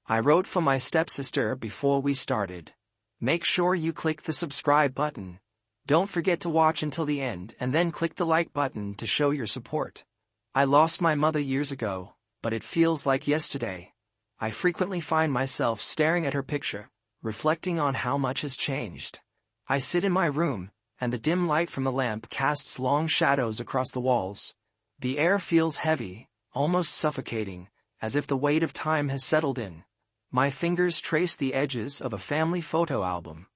I wrote for my stepsister before we started. Make sure you click the subscribe button. Don't forget to watch until the end and then click the like button to show your support. I lost my mother years ago, but it feels like yesterday. I frequently find myself staring at her picture, reflecting on how much has changed. I sit in my room, and the dim light from the lamp casts long shadows across the walls. The air feels heavy, almost suffocating, as if the weight of time has settled in. My fingers trace the edges of a family photo album.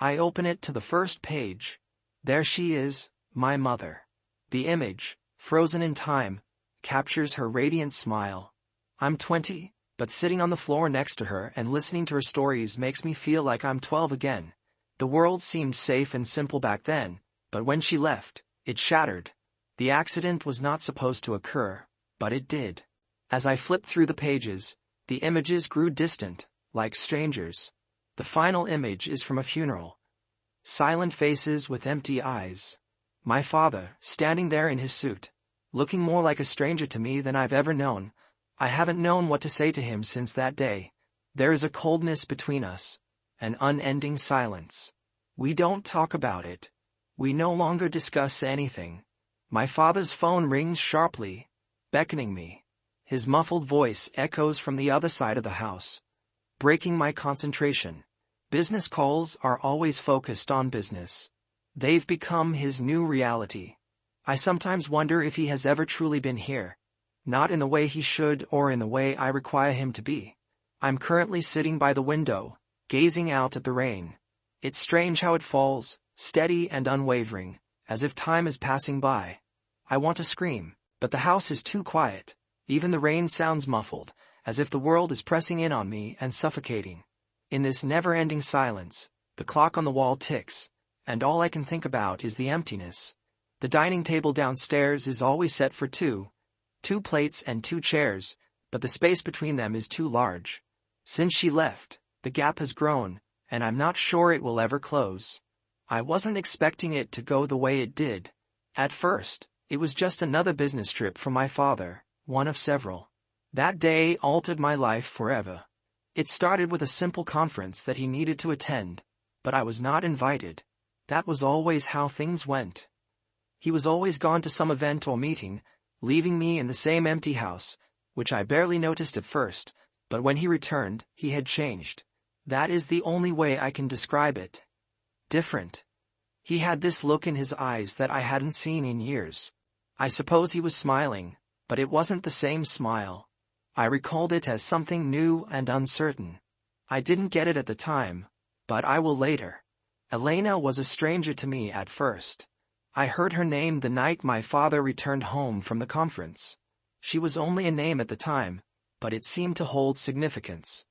I open it to the first page. There she is, my mother. The image, frozen in time, captures her radiant smile. I'm 20, but sitting on the floor next to her and listening to her stories makes me feel like I'm 12 again. The world seemed safe and simple back then, but when she left, it shattered. The accident was not supposed to occur, but it did. As I flipped through the pages, the images grew distant, like strangers. The final image is from a funeral. Silent faces with empty eyes. My father, standing there in his suit, looking more like a stranger to me than I've ever known. I haven't known what to say to him since that day. There is a coldness between us, an unending silence. We don't talk about it. We no longer discuss anything. My father's phone rings sharply, beckoning me. His muffled voice echoes from the other side of the house, breaking my concentration. Business calls are always focused on business. They've become his new reality. I sometimes wonder if he has ever truly been here. Not in the way he should or in the way I require him to be. I'm currently sitting by the window, gazing out at the rain. It's strange how it falls, steady and unwavering, as if time is passing by. I want to scream, but the house is too quiet. Even the rain sounds muffled, as if the world is pressing in on me and suffocating. In this never-ending silence, the clock on the wall ticks, and all I can think about is the emptiness. The dining table downstairs is always set for two plates and 2 chairs, but the space between them is too large. Since she left, the gap has grown, and I'm not sure it will ever close. I wasn't expecting it to go the way it did. At first, it was just another business trip for my father, one of several. That day altered my life forever. It started with a simple conference that he needed to attend, but I was not invited. That was always how things went. He was always gone to some event or meeting, leaving me in the same empty house, which I barely noticed at first, but when he returned, he had changed. That is the only way I can describe it. Different. He had this look in his eyes that I hadn't seen in years. I suppose he was smiling, but it wasn't the same smile. I recalled it as something new and uncertain. I didn't get it at the time, but I will later. Elena was a stranger to me at first. I heard her name the night my father returned home from the conference. She was only a name at the time, but it seemed to hold significance.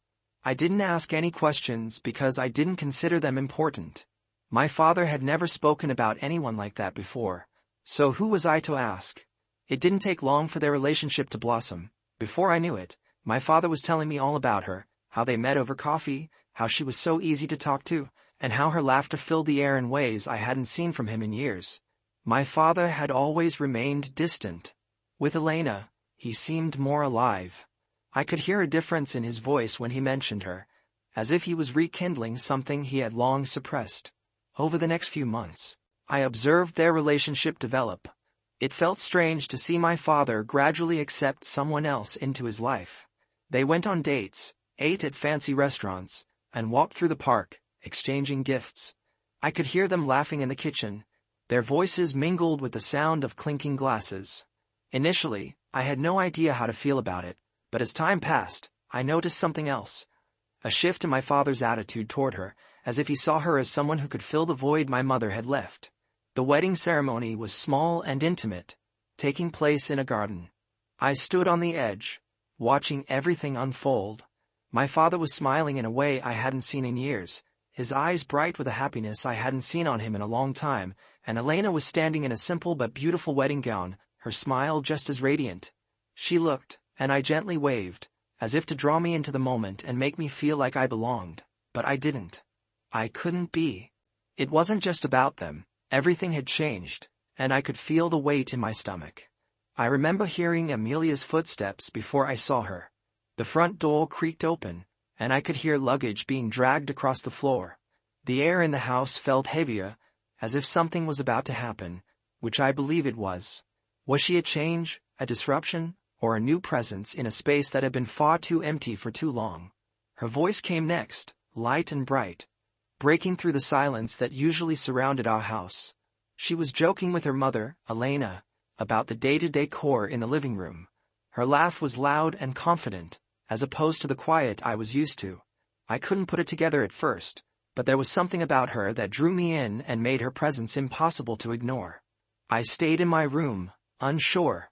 I didn't ask any questions because I didn't consider them important. My father had never spoken about anyone like that before, so who was I to ask? It didn't take long for their relationship to blossom. Before I knew it, my father was telling me all about her, how they met over coffee, how she was so easy to talk to, and how her laughter filled the air in ways I hadn't seen from him in years. My father had always remained distant. With Elena, he seemed more alive. I could hear a difference in his voice when he mentioned her, as if he was rekindling something he had long suppressed. Over the next few months, I observed their relationship develop. It felt strange to see my father gradually accept someone else into his life. They went on dates, ate at fancy restaurants, and walked through the park, exchanging gifts. I could hear them laughing in the kitchen. Their voices mingled with the sound of clinking glasses. Initially, I had no idea how to feel about it, but as time passed, I noticed something else. A shift in my father's attitude toward her, as if he saw her as someone who could fill the void my mother had left. The wedding ceremony was small and intimate, taking place in a garden. I stood on the edge, watching everything unfold. My father was smiling in a way I hadn't seen in years, his eyes bright with a happiness I hadn't seen on him in a long time, and Elena was standing in a simple but beautiful wedding gown, her smile just as radiant. She looked, and I gently waved, as if to draw me into the moment and make me feel like I belonged, but I didn't. I couldn't be. It wasn't just about them. Everything had changed, and I could feel the weight in my stomach. I remember hearing Amelia's footsteps before I saw her. The front door creaked open, and I could hear luggage being dragged across the floor. The air in the house felt heavier, as if something was about to happen, which I believe it was. Was she a change, a disruption, or a new presence in a space that had been far too empty for too long? Her voice came next, light and bright, breaking through the silence that usually surrounded our house. She was joking with her mother, Elena, about the day-to-day chore in the living room. Her laugh was loud and confident, as opposed to the quiet I was used to. I couldn't put it together at first, but there was something about her that drew me in and made her presence impossible to ignore. I stayed in my room, unsure.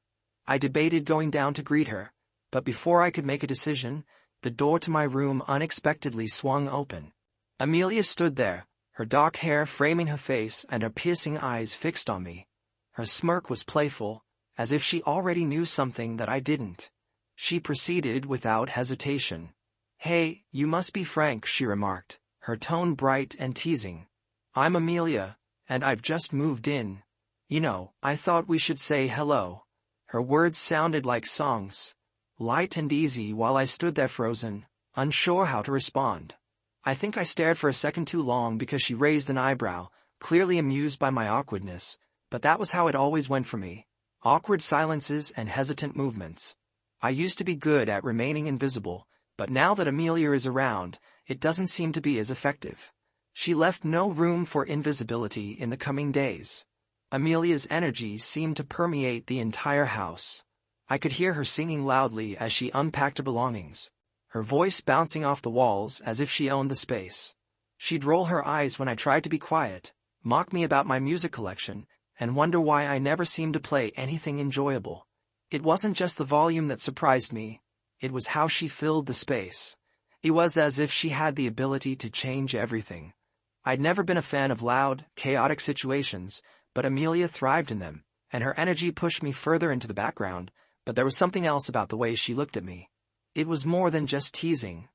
I debated going down to greet her, but before I could make a decision, the door to my room unexpectedly swung open. Amelia stood there, her dark hair framing her face and her piercing eyes fixed on me. Her smirk was playful, as if she already knew something that I didn't. She proceeded without hesitation. "Hey, you must be Frank," she remarked, her tone bright and teasing. "I'm Amelia, and I've just moved in. I thought we should say hello." Her words sounded like songs, light and easy, while I stood there frozen, unsure how to respond. I think I stared for a second too long because she raised an eyebrow, clearly amused by my awkwardness, but that was how it always went for me. Awkward silences and hesitant movements. I used to be good at remaining invisible, but now that Amelia is around, it doesn't seem to be as effective. She left no room for invisibility in the coming days. Amelia's energy seemed to permeate the entire house. I could hear her singing loudly as she unpacked her belongings, her voice bouncing off the walls as if she owned the space. She'd roll her eyes when I tried to be quiet, mock me about my music collection, and wonder why I never seemed to play anything enjoyable. It wasn't just the volume that surprised me, it was how she filled the space. It was as if she had the ability to change everything. I'd never been a fan of loud, chaotic situations, but Amelia thrived in them, and her energy pushed me further into the background, but there was something else about the way she looked at me. It was more than just teasing.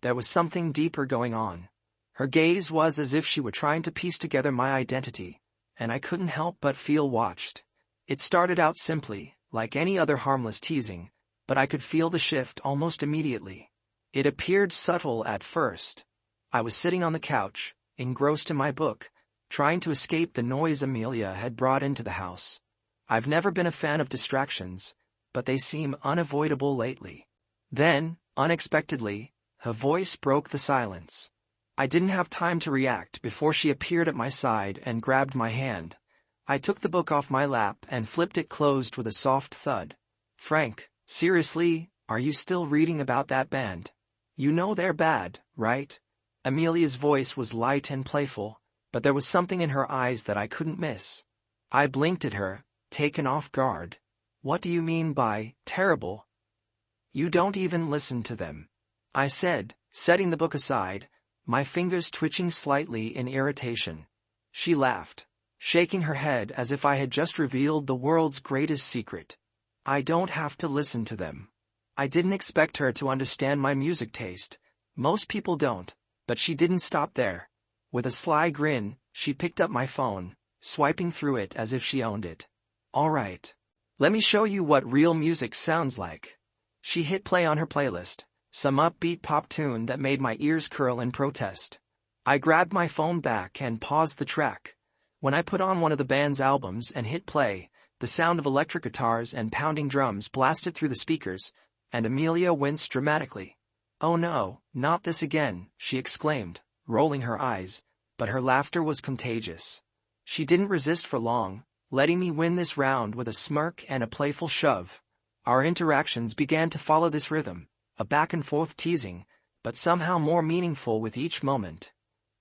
There was something deeper going on. Her gaze was as if she were trying to piece together my identity, and I couldn't help but feel watched. It started out simply, like any other harmless teasing, but I could feel the shift almost immediately. It appeared subtle at first. I was sitting on the couch, engrossed in my book, trying to escape the noise Amelia had brought into the house. I've never been a fan of distractions, but they seem unavoidable lately. Then, unexpectedly, her voice broke the silence. I didn't have time to react before she appeared at my side and grabbed my hand. I took the book off my lap and flipped it closed with a soft thud. "Frank, seriously, are you still reading about that band? You know they're bad, right?" Amelia's voice was light and playful, but there was something in her eyes that I couldn't miss. I blinked at her, taken off guard. "What do you mean by terrible?" "You don't even listen to them," I said, setting the book aside, my fingers twitching slightly in irritation. She laughed, shaking her head as if I had just revealed the world's greatest secret. "I don't have to listen to them." I didn't expect her to understand my music taste. Most people don't, but she didn't stop there. With a sly grin, she picked up my phone, swiping through it as if she owned it. "All right. Let me show you what real music sounds like." She hit play on her playlist, some upbeat pop tune that made my ears curl in protest. I grabbed my phone back and paused the track. When I put on one of the band's albums and hit play, the sound of electric guitars and pounding drums blasted through the speakers, and Amelia winced dramatically. "Oh no, not this again," she exclaimed, rolling her eyes, but her laughter was contagious. She didn't resist for long, letting me win this round with a smirk and a playful shove. Our interactions began to follow this rhythm, a back-and-forth teasing, but somehow more meaningful with each moment.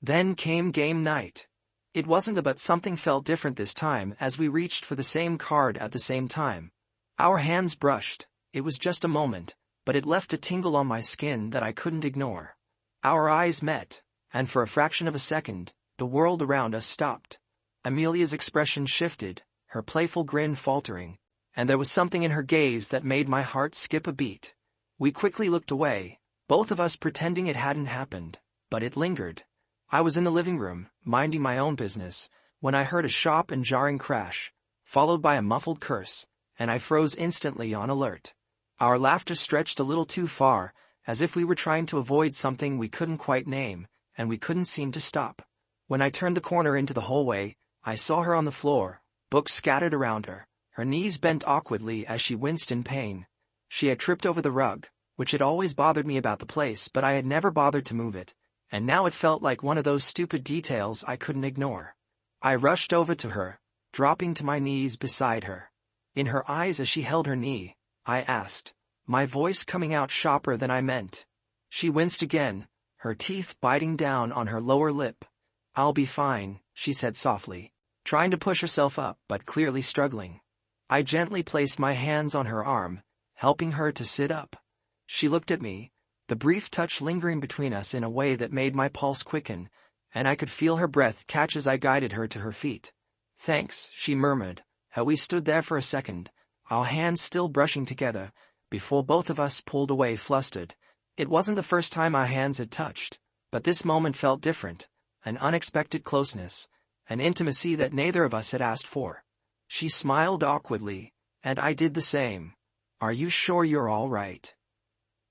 Then came game night. It wasn't, but something felt different this time as we reached for the same card at the same time. Our hands brushed. It was just a moment, but it left a tingle on my skin that I couldn't ignore. Our eyes met, and for a fraction of a second, the world around us stopped. Amelia's expression shifted, her playful grin faltering, and there was something in her gaze that made my heart skip a beat. We quickly looked away, both of us pretending it hadn't happened, but it lingered. I was in the living room, minding my own business, when I heard a sharp and jarring crash, followed by a muffled curse, and I froze instantly on alert. Our laughter stretched a little too far, as if we were trying to avoid something we couldn't quite name, and we couldn't seem to stop. When I turned the corner into the hallway, I saw her on the floor, books scattered around her, her knees bent awkwardly as she winced in pain. She had tripped over the rug, which had always bothered me about the place, but I had never bothered to move it, and now it felt like one of those stupid details I couldn't ignore. I rushed over to her, dropping to my knees beside her. In her eyes as she held her knee, I asked, my voice coming out sharper than I meant. She winced again, her teeth biting down on her lower lip. "I'll be fine," she said softly, trying to push herself up but clearly struggling. I gently placed my hands on her arm, helping her to sit up. She looked at me, the brief touch lingering between us in a way that made my pulse quicken, and I could feel her breath catch as I guided her to her feet. "Thanks," she murmured, as we stood there for a second, our hands still brushing together, before both of us pulled away flustered. It wasn't the first time our hands had touched, but this moment felt different, an unexpected closeness, an intimacy that neither of us had asked for. She smiled awkwardly, and I did the same. "Are you sure you're all right?"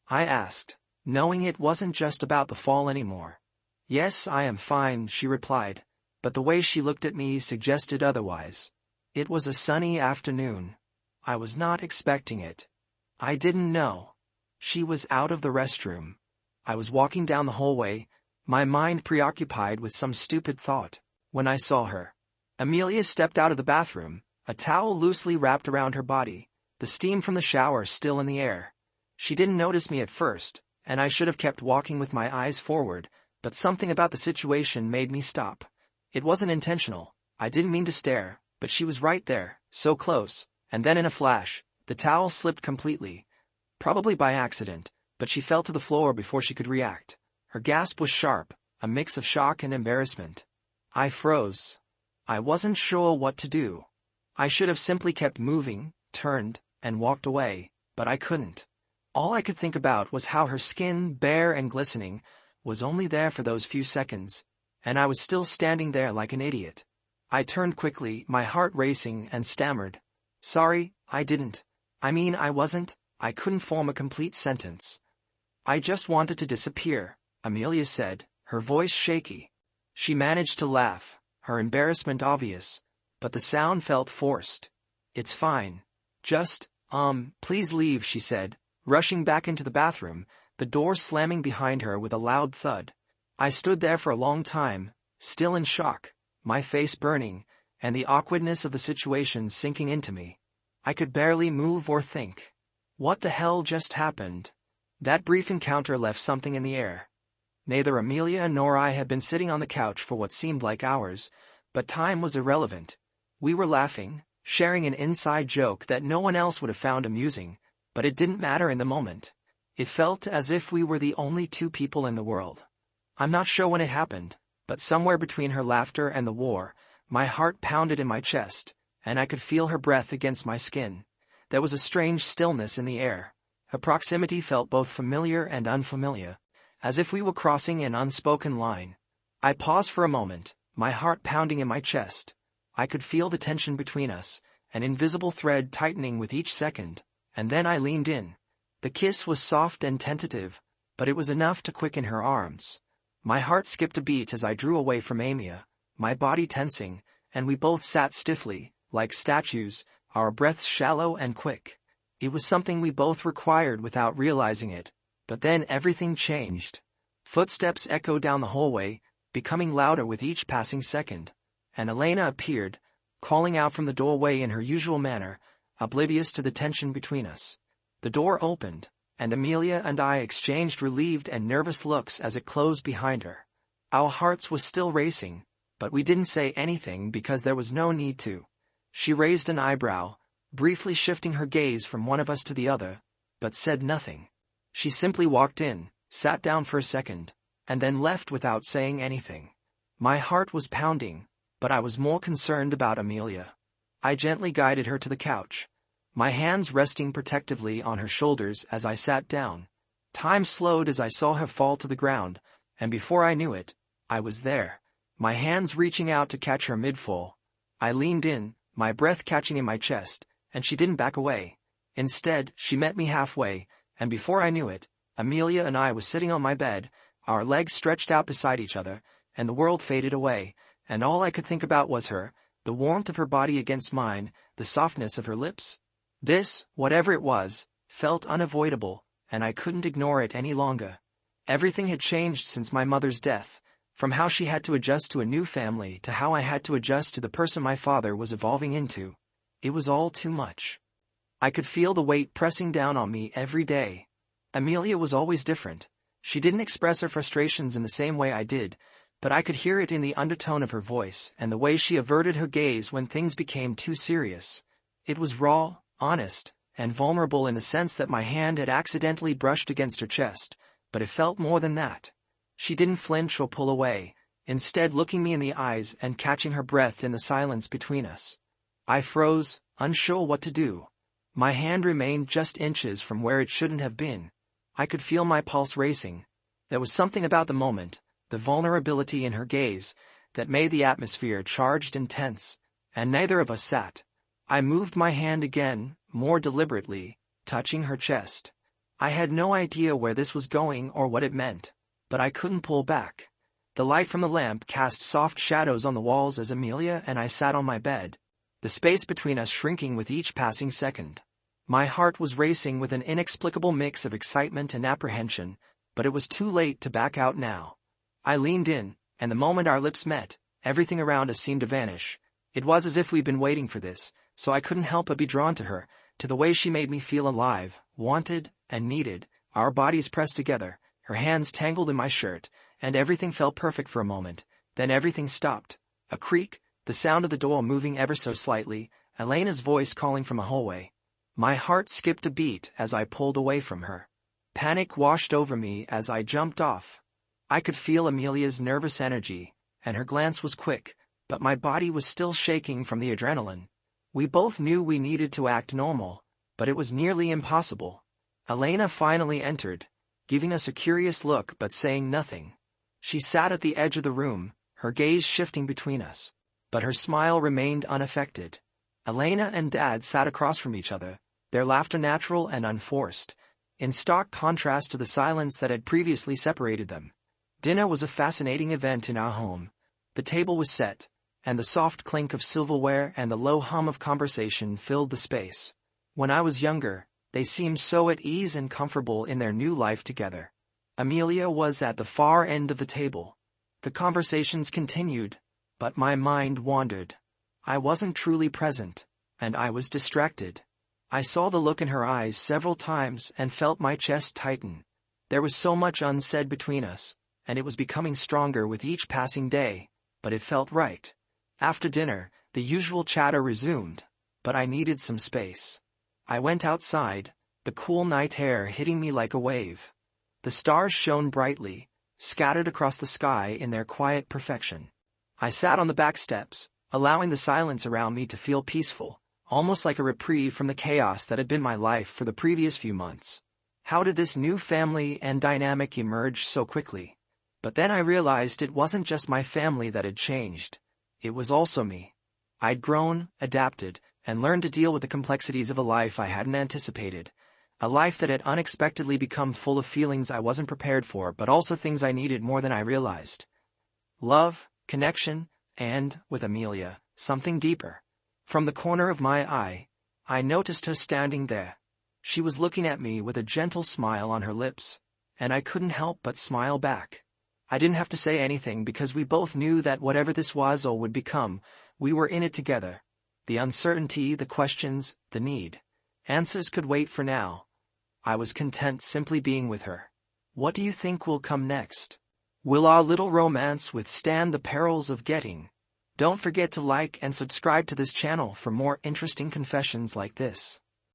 I asked, knowing it wasn't just about the fall anymore. "Yes, I am fine," she replied, but the way she looked at me suggested otherwise. It was a sunny afternoon. I was not expecting it. I didn't know. She was out of the restroom. I was walking down the hallway, my mind preoccupied with some stupid thought, when I saw her. Amelia stepped out of the bathroom, a towel loosely wrapped around her body, the steam from the shower still in the air. She didn't notice me at first, and I should have kept walking with my eyes forward, but something about the situation made me stop. It wasn't intentional. I didn't mean to stare, but she was right there, so close, and then in a flash, the towel slipped completely. Probably by accident, but she fell to the floor before she could react. Her gasp was sharp, a mix of shock and embarrassment. I froze. I wasn't sure what to do. I should have simply kept moving, turned, and walked away, but I couldn't. All I could think about was how her skin, bare and glistening, was only there for those few seconds, and I was still standing there like an idiot. I turned quickly, my heart racing, and stammered, "Sorry, I didn't. I couldn't form a complete sentence. I just wanted to disappear," Amelia said, her voice shaky. She managed to laugh, her embarrassment obvious, but the sound felt forced. "It's fine. Just, please leave," she said, rushing back into the bathroom, the door slamming behind her with a loud thud. I stood there for a long time, still in shock, my face burning, and the awkwardness of the situation sinking into me. I could barely move or think. What the hell just happened? That brief encounter left something in the air. Neither Amelia nor I had been sitting on the couch for what seemed like hours, but time was irrelevant. We were laughing, sharing an inside joke that no one else would have found amusing, but it didn't matter in the moment. It felt as if we were the only two people in the world. I'm not sure when it happened, but somewhere between her laughter and the war, my heart pounded in my chest, and I could feel her breath against my skin. There was a strange stillness in the air. Her proximity felt both familiar and unfamiliar, as if we were crossing an unspoken line. I paused for a moment, my heart pounding in my chest. I could feel the tension between us, an invisible thread tightening with each second, and then I leaned in. The kiss was soft and tentative, but it was enough to quicken her arms. My heart skipped a beat as I drew away from Amelia, my body tensing, and we both sat stiffly, like statues, our breaths shallow and quick. It was something we both required without realizing it, but then everything changed. Footsteps echoed down the hallway, becoming louder with each passing second, and Elena appeared, calling out from the doorway in her usual manner, oblivious to the tension between us. The door opened, and Amelia and I exchanged relieved and nervous looks as it closed behind her. Our hearts were still racing, but we didn't say anything because there was no need to. She raised an eyebrow, briefly shifting her gaze from one of us to the other, but said nothing. She simply walked in, sat down for a second, and then left without saying anything. My heart was pounding, but I was more concerned about Amelia. I gently guided her to the couch, my hands resting protectively on her shoulders as I sat down. Time slowed as I saw her fall to the ground, and before I knew it, I was there, my hands reaching out to catch her mid-fall. I leaned in, my breath catching in my chest, and she didn't back away. Instead, she met me halfway, and before I knew it, Amelia and I was sitting on my bed, our legs stretched out beside each other, and the world faded away, and all I could think about was her, the warmth of her body against mine, the softness of her lips. This, whatever it was, felt unavoidable, and I couldn't ignore it any longer. Everything had changed since my mother's death, from how she had to adjust to a new family to how I had to adjust to the person my father was evolving into. It was all too much. I could feel the weight pressing down on me every day. Amelia was always different. She didn't express her frustrations in the same way I did, but I could hear it in the undertone of her voice and the way she averted her gaze when things became too serious. It was raw, honest, and vulnerable in the sense that my hand had accidentally brushed against her chest, but it felt more than that. She didn't flinch or pull away, instead looking me in the eyes and catching her breath in the silence between us. I froze, unsure what to do. My hand remained just inches from where it shouldn't have been. I could feel my pulse racing. There was something about the moment, the vulnerability in her gaze, that made the atmosphere charged and tense, and neither of us sat. I moved my hand again, more deliberately, touching her chest. I had no idea where this was going or what it meant, but I couldn't pull back. The light from the lamp cast soft shadows on the walls as Amelia and I sat on my bed, the space between us shrinking with each passing second. My heart was racing with an inexplicable mix of excitement and apprehension, but it was too late to back out now. I leaned in, and the moment our lips met, everything around us seemed to vanish. It was as if we'd been waiting for this, so I couldn't help but be drawn to her, to the way she made me feel alive, wanted, and needed. Our bodies pressed together, her hands tangled in my shirt, and everything felt perfect for a moment. Then everything stopped. A creak, the sound of the door moving ever so slightly, Elena's voice calling from a hallway. My heart skipped a beat as I pulled away from her. Panic washed over me as I jumped off. I could feel Amelia's nervous energy, and her glance was quick, but my body was still shaking from the adrenaline. We both knew we needed to act normal, but it was nearly impossible. Elena finally entered, giving us a curious look but saying nothing. She sat at the edge of the room, her gaze shifting between us, but her smile remained unaffected. Elena and Dad sat across from each other, their laughter natural and unforced, in stark contrast to the silence that had previously separated them. Dinner was a fascinating event in our home. The table was set, and the soft clink of silverware and the low hum of conversation filled the space. When I was younger, they seemed so at ease and comfortable in their new life together. Amelia was at the far end of the table. The conversations continued, but my mind wandered. I wasn't truly present, and I was distracted. I saw the look in her eyes several times and felt my chest tighten. There was so much unsaid between us, and it was becoming stronger with each passing day, but it felt right. After dinner, the usual chatter resumed, but I needed some space. I went outside, the cool night air hitting me like a wave. The stars shone brightly, scattered across the sky in their quiet perfection. I sat on the back steps, allowing the silence around me to feel peaceful, almost like a reprieve from the chaos that had been my life for the previous few months. How did this new family and dynamic emerge so quickly? But then I realized it wasn't just my family that had changed. It was also me. I'd grown, adapted, and learned to deal with the complexities of a life I hadn't anticipated. A life that had unexpectedly become full of feelings I wasn't prepared for, but also things I needed more than I realized. Love, connection, and, with Amelia, something deeper. From the corner of my eye, I noticed her standing there. She was looking at me with a gentle smile on her lips, and I couldn't help but smile back. I didn't have to say anything because we both knew that whatever this was or would become, we were in it together. The uncertainty, the questions, the need. Answers could wait for now. I was content simply being with her. What do you think will come next? Will our little romance withstand the perils of getting? Don't forget to like and subscribe to this channel for more interesting confessions like this.